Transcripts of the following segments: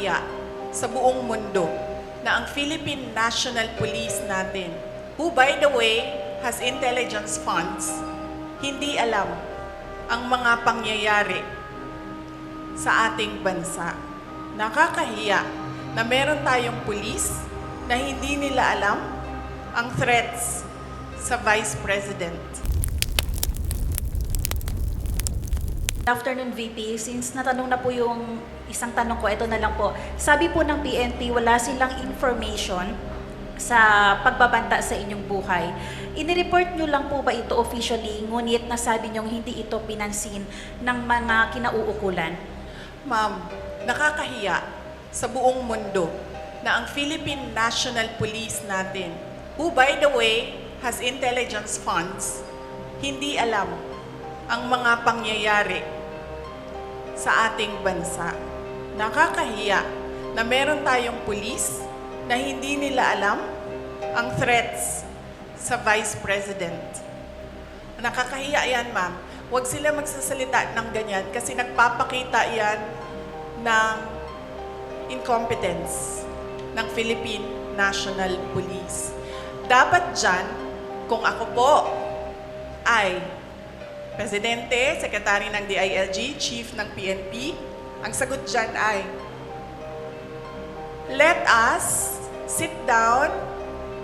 Nakakahiya sa buong mundo na ang Philippine National Police natin, who by the way has intelligence funds, hindi alam ang mga pangyayari sa ating bansa. Nakakahiya na meron tayong pulis na hindi nila alam ang threats sa Vice President. Good afternoon, VP. Since natanong na po yung isang tanong ko, ito na lang po. Sabi po ng PNP, wala silang information sa pagbabanta sa inyong buhay. Inireport nyo lang po ba ito officially, ngunit nasabi nyong hindi ito pinansin ng mga kinauukulan? Ma'am, nakakahiya sa buong mundo na ang Philippine National Police natin, who by the way has intelligence funds, hindi alam ang mga pangyayari sa ating bansa. Nakakahiya na meron tayong pulis na hindi nila alam ang threats sa Vice President. Nakakahiya yan, ma'am. Huwag sila magsasalita ng ganyan kasi nagpapakita yan ng incompetence ng Philippine National Police. Dapat dyan, kung ako po ay Presidente, Secretary ng DILG, Chief ng PNP, ang sagot dyan ay, let us sit down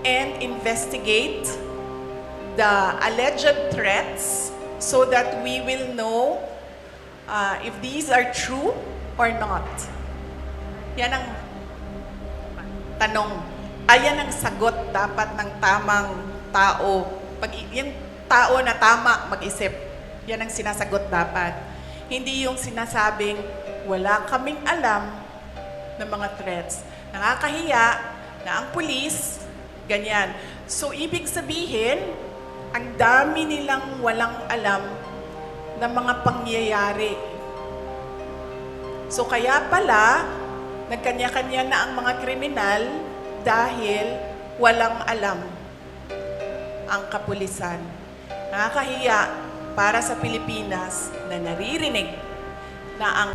and investigate the alleged threats so that we will know if these are true or not. Yan ang tanong. Ayan ang sagot dapat ng tamang tao. Pag yung tao na tama mag-isip, yan ang sinasagot dapat. Hindi yung sinasabing, wala kaming alam ng mga threats. Nakakahiya na ang pulis, ganyan. So, ibig sabihin, ang dami nilang walang alam ng mga pangyayari. So, kaya pala, nagkanya-kanya na ang mga kriminal dahil walang alam ang kapulisan. Nakakahiya para sa Pilipinas na naririnig na ang